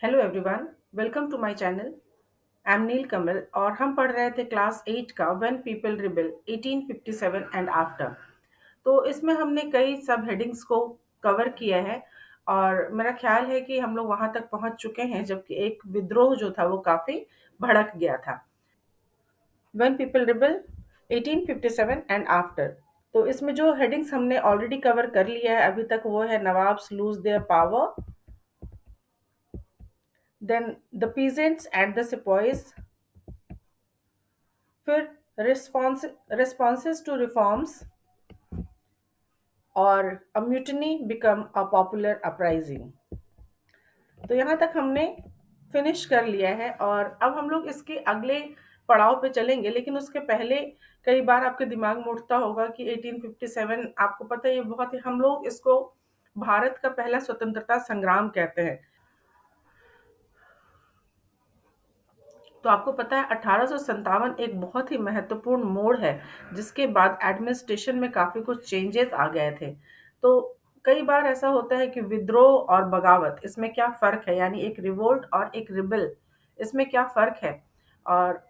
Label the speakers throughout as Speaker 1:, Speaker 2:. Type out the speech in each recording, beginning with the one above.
Speaker 1: Hello everyone, welcome to my channel. I am Neel Kamal और हम पढ़ रहे थे क्लास 8 का when people rebel 1857 and after. तो इसमें हमने कई सब हेडिंग्स को कवर किया है और मेरा ख्याल है कि हम लोग वहां तक पहुंच चुके हैं जबकि एक विद्रोह जो था वो काफी भड़क गया था। When people rebel 1857 and after. तो इसमें जो हेडिंग्स हमने ऑलरेडी कवर कर लिया है अभी तक वो है nawabs lose their power, then the peasants and the sepoys, फिर रिस्पॉन्सेज टू रिफॉर्म्स और a mutiny become a popular uprising. तो यहाँ तक हमने फिनिश कर लिया है और अब हम लोग इसके अगले पड़ाव पे चलेंगे, लेकिन उसके पहले कई बार आपके दिमाग में उठता होगा कि 1857 आपको पता है ये बहुत ही हम लोग इसको भारत का पहला स्वतंत्रता संग्राम कहते हैं। तो आपको पता है 1857 एक बहुत ही महत्वपूर्ण मोड़ है जिसके बाद एडमिनिस्ट्रेशन में काफी कुछ चेंजेस आ गए थे। तो कई बार ऐसा होता है कि विद्रोह और बगावत इसमें क्या फर्क है, यानी एक रिवोल्ट और एक रिबेल इसमें क्या फर्क है। और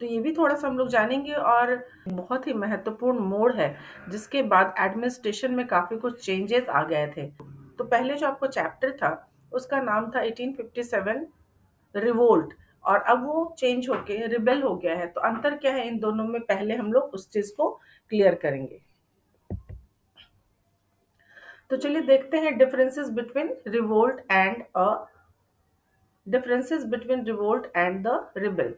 Speaker 1: तो ये भी थोड़ा सा हम लोग जानेंगे और बहुत ही महत्वपूर्ण मोड़ है जिसके बाद एडमिनिस्ट्रेशन में काफी कुछ चेंजेस आ गए थे। तो पहले जो आपको चैप्टर था उसका नाम था 1857 रिवोल्ट और अब वो चेंज होके रिबेल हो गया है। तो अंतर क्या है इन दोनों में, पहले हम लोग उस चीज को क्लियर करेंगे। तो चलिए देखते हैं differences between revolt and the rebel.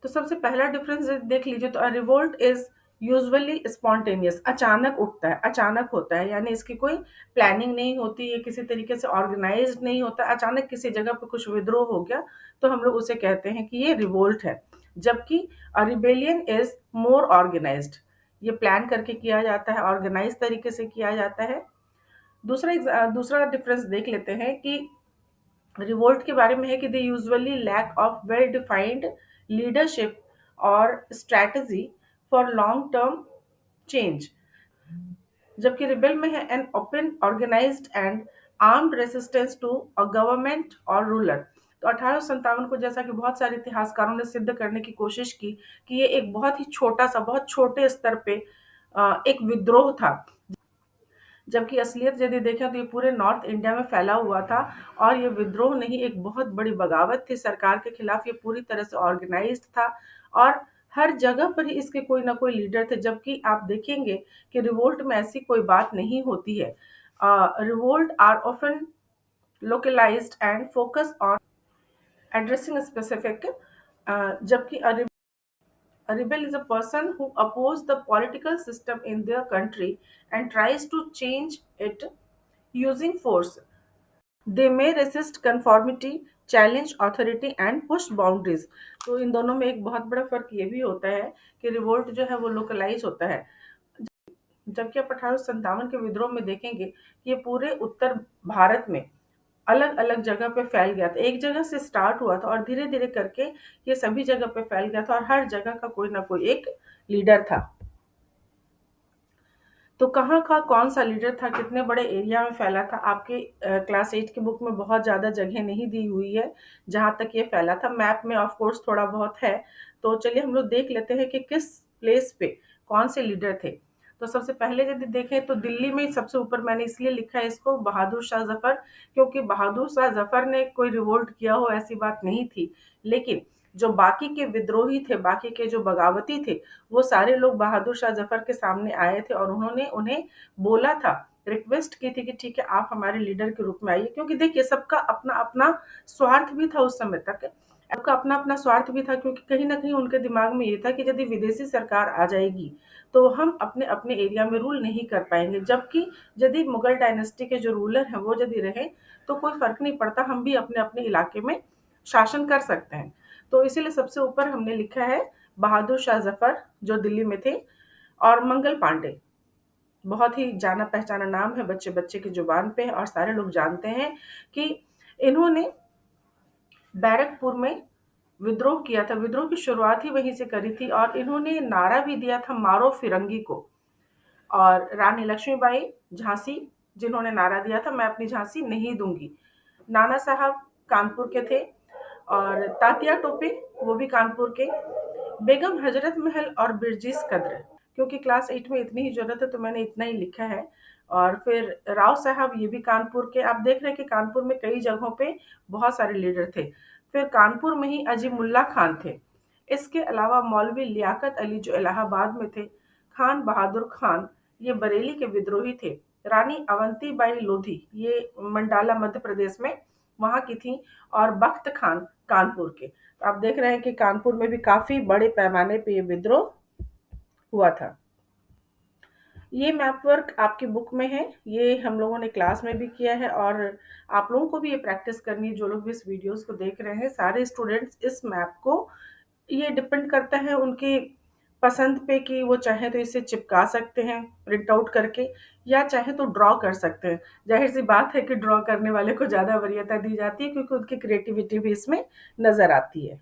Speaker 1: तो सबसे पहला डिफरेंस देख लीजिए। तो रिवोल्ट इज यूजुअली स्पॉन्टेनियस, अचानक उठता है, अचानक होता है, यानी इसकी कोई प्लानिंग नहीं होती है, किसी तरीके से ऑर्गेनाइज्ड नहीं होता। अचानक किसी जगह पर कुछ विद्रोह हो गया तो हम लोग उसे कहते हैं कि ये रिवोल्ट है। जबकि रिबेलियन इज मोर ऑर्गेनाइज्ड, ये प्लान करके किया जाता है, ऑर्गेनाइज तरीके से किया जाता है। दूसरा डिफरेंस देख लेते हैं कि रिवोल्ट के बारे में है कि they usually lack of well defined leadership और strategy for long term change. जबकि रिबेल में है an open organised and armed resistance to a government और रूलर। तो 1857 को जैसा कि बहुत सारे इतिहासकारों ने सिद्ध करने की कोशिश की कि ये एक बहुत ही छोटा सा, बहुत छोटे स्तर पे एक विद्रोह था, जबकि असलियत यदि देखें तो ये पूरे नॉर्थ इंडिया में फैला हुआ था। और ये विद्रोह नहीं, एक बहुत बड़ी बगावत थी सरकार के खिलाफ, ये पूरी तरह से ऑर्गेनाइज्ड था और हर जगह पर ही इसके कोई ना कोई लीडर थे। जबकि आप देखेंगे कि रिवोल्ट में ऐसी कोई बात नहीं होती है। Revolt are often localised and focus on addressing specific, जबकि a rebel is a person who opposes the political system in their country and tries to change it using force. They may resist conformity, challenge authority and push boundaries. तो इन दोनों में एक बहुत बड़ा फर्क ये भी होता है कि रिवोल्ट जो है वो लोकलाइज होता है, जबकि आप 1857 के विद्रोह में देखेंगे कि ये पूरे उत्तर भारत में अलग अलग जगह पे फैल गया था। एक जगह से स्टार्ट हुआ था और धीरे धीरे करके ये सभी जगह पे फैल गया था और हर जगह का कोई ना कोई एक लीडर था। तो कहाँ का कौन सा लीडर था, कितने बड़े एरिया में फैला था, आपके क्लास 8 की बुक में बहुत ज़्यादा जगह नहीं दी हुई है जहाँ तक ये फैला था। मैप में ऑफ कोर्स थोड़ा बहुत है। तो चलिए हम लोग देख लेते हैं कि किस प्लेस पे कौन से लीडर थे। तो सबसे पहले यदि देखें तो दिल्ली में सबसे ऊपर मैंने इसलिए लिखा है इसको बहादुर शाह जफर, क्योंकि बहादुर शाह जफर ने कोई रिवोल्ट किया हो ऐसी बात नहीं थी। लेकिन जो बाकी के विद्रोही थे, बाकी के जो बगावती थे, वो सारे लोग बहादुर शाह जफर के सामने आए थे और उन्होंने उन्हें बोला था, रिक्वेस्ट की थी कि ठीक है आप हमारे लीडर के रूप में आइए। क्योंकि देखिए सबका अपना अपना स्वार्थ भी था उस समय तक, सबका अपना अपना स्वार्थ भी था, क्योंकि कहीं ना कहीं उनके दिमाग में ये था कि यदि विदेशी सरकार आ जाएगी तो हम अपने अपने एरिया में रूल नहीं कर पाएंगे। जबकि यदि मुगल डायनेस्टी के जो रूलर हैं वो यदि रहे तो कोई फर्क नहीं पड़ता, हम भी अपने अपने इलाके में शासन कर सकते हैं। तो इसीलिए सबसे ऊपर हमने लिखा है बहादुर शाह जफर जो दिल्ली में थे, और मंगल पांडे बहुत ही जाना पहचाना नाम है, बच्चे बच्चे की जुबान पे है और सारे लोग जानते हैं कि इन्होंने बैरकपुर में विद्रोह किया था। विद्रोह की शुरुआत ही वहीं से करी थी और इन्होंने नारा भी दिया था मारो फिरंगी को। और रानी लक्ष्मीबाई झांसी जिन्होंने नारा दिया था मैं अपनी झांसी नहीं दूंगी। नाना साहब कानपुर के थे, और तात्या टोपे वो भी कानपुर के, बेगम हजरत महल और बिरजिस कद्र। क्योंकि क्लास 8 में इतनी ही ज़रूरत है तो मैंने इतना ही लिखा है। और फिर राव साहब, ये भी कानपुर के। आप देख रहे हैं कि कानपुर में कई जगहों पे बहुत सारे लीडर थे। फिर कानपुर में ही अजीमुल्ला खान थे। इसके अलावा मौलवी लियाकत अली जो इलाहाबाद में थे, खान बहादुर खान ये बरेली के विद्रोही थे, रानी अवंती बाई लोधी ये मंडाला मध्य प्रदेश में वहाँ की थी, और बख्त खान कानपुर के। तो आप देख रहे हैं कि कानपुर में भी काफी बड़े पैमाने पे ये विद्रोह हुआ था। ये मैप वर्क आपकी बुक में है, ये हम लोगों ने क्लास में भी किया है, और आप लोगों को भी ये प्रैक्टिस करनी है। जो लोग भी इस वीडियोस को देख रहे हैं, सारे स्टूडेंट्स इस मैप को, ये डिपेंड करता है उनकी पसंद पे कि वो चाहे तो इसे चिपका सकते हैं प्रिंट आउट करके, या चाहे तो ड्रॉ कर सकते हैं। जाहिर सी बात है कि ड्रॉ करने वाले को ज़्यादा वरीयता दी जाती है, क्योंकि उनकी क्रिएटिविटी भी इसमें नज़र आती है।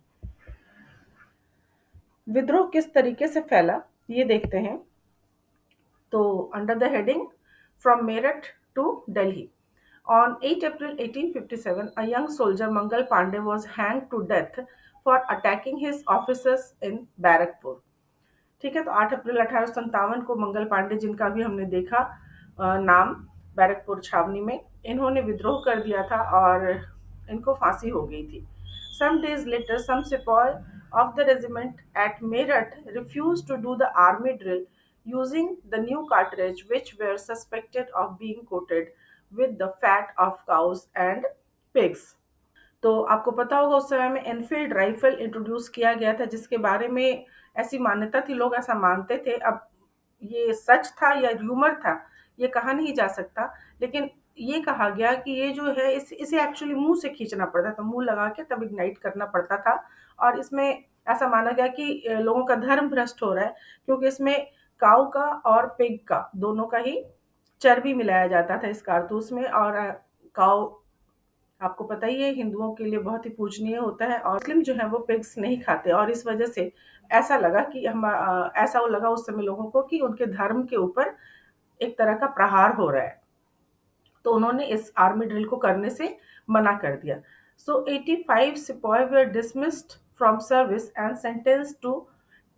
Speaker 1: विद्रोह किस तरीके से फैला, ये देखते हैं। तो under the heading from Meerut to Delhi, on 8 April 1857, a young soldier Mangal Pandey was hanged to death for attacking his officers in Barrackpore. ठीक है, तो 8 अप्रैल 1857 को मंगल पांडे, जिनका भी हमने देखा नाम, बैरकपुर छावनी में इन्होंने विद्रोह कर दिया था और इनको फांसी हो गई थी। सम डेज लेटर सम सिपाही of the regiment at Meerut refused to do the army drill using the new cartridge, which were suspected of being coated with the fat of cows and pigs। तो आपको पता होगा उस समय में Enfield rifle introduce किया गया था, जिसके बारे में ऐसी मान्यता थी, लोग ऐसा मानते थे। अब ये सच था या र्यूमर था, ये कहा नहीं जा सकता, लेकिन ये कहा गया कि ये जो है इसे एक्चुअली मुंह से खींचना पड़ता था, मुंह लगा के तब इग्नाइट करना पड़ता था। और इसमें ऐसा माना गया कि लोगों का धर्म भ्रष्ट हो रहा है, क्योंकि इसमें काऊ का और पिग का दोनों का ही चर्बी मिलाया जाता था इस कारतूस में। और काऊ, आपको पता ही है, हिंदुओं के लिए बहुत ही पूजनीय होता है, और मुस्लिम जो है वो पिग्स नहीं खाते, और इस वजह से ऐसा लगा कि ऐसा वो लगा उस समय लोगों को कि उनके धर्म के ऊपर एक तरह का प्रहार हो रहा है। तो उन्होंने इस आर्मी ड्रिल को करने से मना कर दिया। सो 85 सिपाही were dismissed from service and sentence to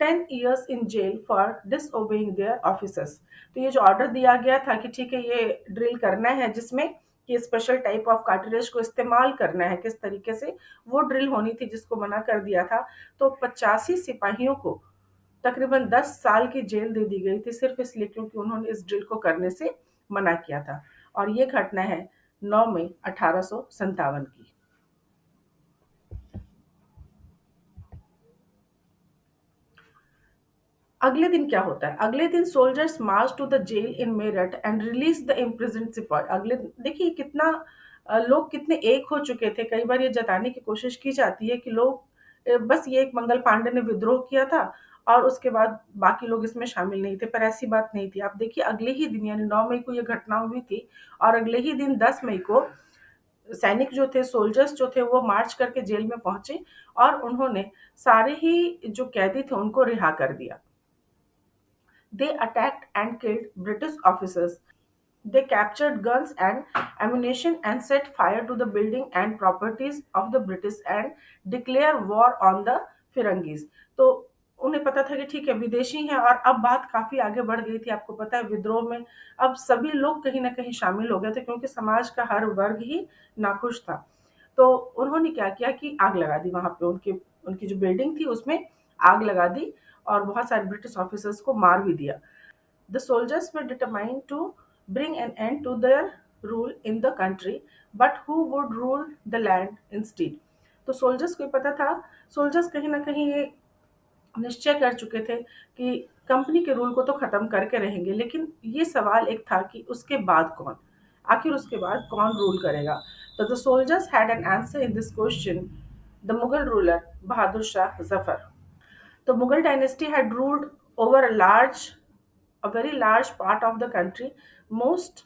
Speaker 1: 10 years in jail for disobeying their officers. तो ये जो ऑर्डर दिया गया था कि ठीक है ये ड्रिल करना है, जिसमें ये स्पेशल टाइप ऑफ कार्टिलेज को इस्तेमाल करना है, किस तरीके से वो ड्रिल होनी थी, जिसको मना कर दिया था। तो 85 सिपाहियों को तकरीबन 10 साल की जेल दे दी गई थी, सिर्फ इसलिए क्योंकि उन्होंने इस ड्रिल को करने से मना किया था। और ये घटना है 9 मई 1857 की। अगले दिन क्या होता है? अगले दिन soldiers march to the jail in Meerut and release the imprison sipahi. अगले देखिए कितना लोग कितने एक हो चुके थे। कई बार ये जताने की कोशिश की जाती है कि लोग बस ये एक मंगल पांडे ने विद्रोह किया था और उसके बाद बाकी लोग इसमें शामिल नहीं थे, पर ऐसी बात नहीं थी। आप देखिए अगले ही दिन यानी 9 मई को ये घटना हुई थी, और अगले ही दिन 10 मई को सैनिक जो थे, सोल्जर्स जो थे, वो मार्च करके जेल में पहुंचे और उन्होंने सारे ही जो कैदी थे उनको रिहा कर दिया। They attacked and killed British officers. They captured guns and ammunition and set fire to the building and properties of the British and declare war on the Firangis। तो उन्हें पता था कि ठीक है विदेशी हैं, और अब बात काफी आगे बढ़ गई थी। आपको पता है विद्रोह में अब सभी लोग कहीं ना कहीं शामिल हो गए थे, क्योंकि समाज का हर वर्ग ही नाखुश था। तो उन्होंने क्या किया कि आग लगा दी वहां पे, उनकी उनकी जो बिल्डिंग थी उसमें आग लगा दी, और बहुत सारे ब्रिटिश ऑफिसर्स को मार भी दिया। The soldiers were determined to bring an end to their rule in the country, but who would rule the land instead? तो सोल्जर्स को पता था, सोल्जर्स कहीं ना कहीं ये निश्चय कर चुके थे कि कंपनी के रूल को तो खत्म करके रहेंगे, लेकिन ये सवाल एक था कि उसके बाद कौन, आखिर उसके बाद कौन रूल करेगा। तो the soldiers had an answer in this question, the Mughal ruler Bahadur Shah Zafar. The Mughal dynasty had ruled over a very large part of the country. Most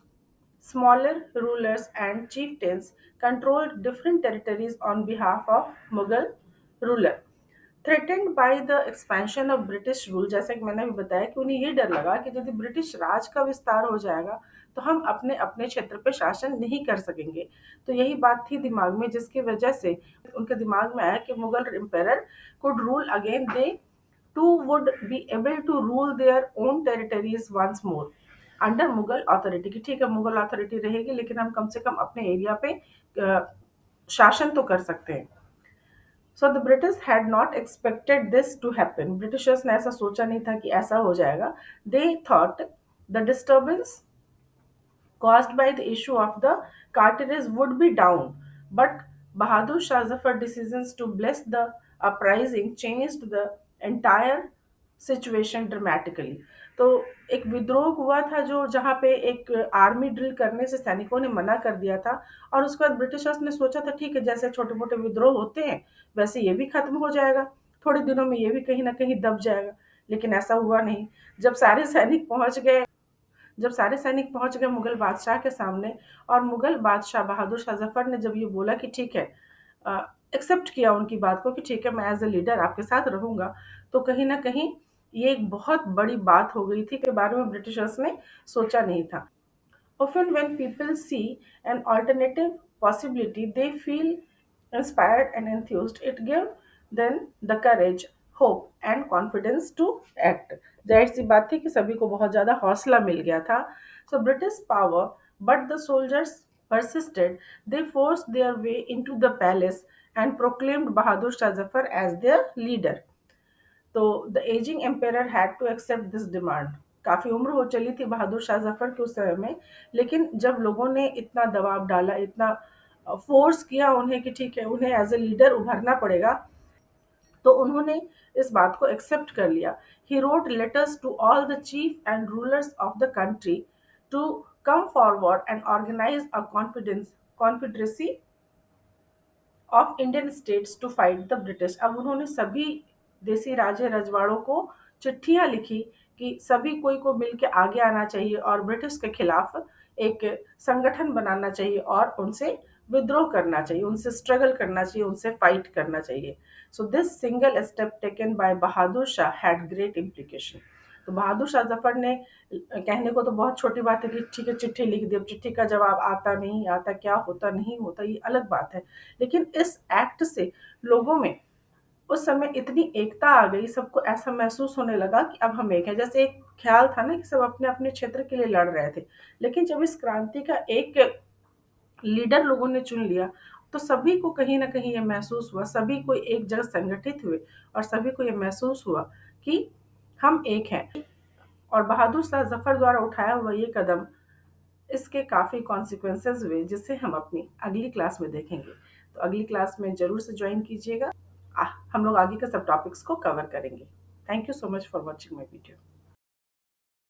Speaker 1: smaller rulers and chieftains controlled different territories on behalf of Mughal ruler. Threatened by the expansion of British rule, जैसे कि मैंने अभी बताया कि उन्हें ये डर लगा कि यदि ब्रिटिश राज का विस्तार हो जाएगा तो हम अपने अपने क्षेत्र पे शासन नहीं कर सकेंगे। तो यही बात थी दिमाग में, जिसकी वजह से उनके दिमाग में आया कि Mughal empire could rule again. They too would be able to rule their own territories once more under Mughal authority की। ठीक है, मुगल अथॉरिटी रहेगी लेकिन हम कम से कम अपने एरिया पे शासन तो कर सकते हैं। So the British had not expected this to happen. Britishers ने ऐसा सोचा नहीं था कि ऐसा हो जाएगा। They thought the disturbance caused by the issue of the Carteret would be down, but Bahadur Shah Zafar's decisions to bless the uprising changed the entire situation dramatically. तो एक विद्रोह हुआ था जो जहाँ पे एक आर्मी ड्रिल करने से सैनिकों ने मना कर दिया था, और उसके बाद ब्रिटिशर्स ने सोचा था ठीक है, जैसे छोटे मोटे विद्रोह होते हैं वैसे ये भी खत्म हो जाएगा, थोड़े दिनों में ये भी कहीं ना कहीं दब जाएगा। लेकिन ऐसा हुआ नहीं। जब सारे सैनिक पहुंच गए जब सारे सैनिक पहुंच गए मुगल बादशाह के सामने, और मुगल बादशाह बहादुर शाह जफर ने जब ये बोला कि ठीक है, एक्सेप्ट किया उनकी बात को कि ठीक है मैं एज ए लीडर आपके साथ रहूंगा, तो कहीं ना कहीं ये एक बहुत बड़ी बात हो गई थी, के बारे में ब्रिटिशर्स ने सोचा नहीं था। Often, when people see an alternative possibility, they feel inspired and enthused. It gives them the courage, hope, and confidence to act. जाहिर सी बात थी कि सभी को बहुत ज़्यादा हौसला मिल गया था। So British power, but the soldiers persisted. They forced their way into the palace and proclaimed Bahadur Shah Zafar as their leader. तो the aging empire had to accept this demand. काफ़ी उम्र हो चली थी बहादुर शाह जफर के उस समय में, लेकिन जब लोगों ने इतना दबाव डाला, इतना फोर्स किया उन्हें कि ठीक है उन्हें एज ए लीडर उभरना पड़ेगा, तो उन्होंने इस बात को एक्सेप्ट कर लिया। He wrote letters to all the chief and rulers of the country to come forward and organise a confidence confederacy of Indian states to fight the British. अब उन्होंने सभी देसी राजे रजवाड़ों को चिट्ठियां लिखी कि सभी कोई को मिलकर आगे आना चाहिए और ब्रिटिश के खिलाफ एक संगठन बनाना चाहिए और उनसे विद्रोह करना चाहिए, उनसे स्ट्रगल करना चाहिए, उनसे फाइट करना चाहिए। So this single step taken by Bahadur Shah had great implication. तो बहादुर शाह जफर ने, कहने को तो बहुत छोटी बात है कि ठीक है चिट्ठी लिख दी, अब चिट्ठी का जवाब आता नहीं आता, क्या होता नहीं होता ये अलग बात है, लेकिन इस एक्ट से लोगों में उस समय इतनी एकता आ गई, सबको ऐसा महसूस होने लगा कि अब हम एक हैं। जैसे एक ख्याल था ना कि सब अपने अपने क्षेत्र के लिए लड़ रहे थे, लेकिन जब इस क्रांति का एक लीडर लोगों ने चुन लिया, तो सभी को कहीं ना कहीं ये महसूस हुआ, सभी को एक जगह संगठित हुए और सभी को ये महसूस हुआ कि हम एक हैं। और बहादुर शाह जफर द्वारा उठाया हुआ ये कदम, इसके काफ़ी कॉन्सिक्वेंसेस हुए जिसे हम अपनी अगली क्लास में देखेंगे। तो अगली क्लास में ज़रूर से ज्वाइन कीजिएगा। हम लोग आगे के सब टॉपिक्स को कवर करेंगे। Thank you so much for watching my video.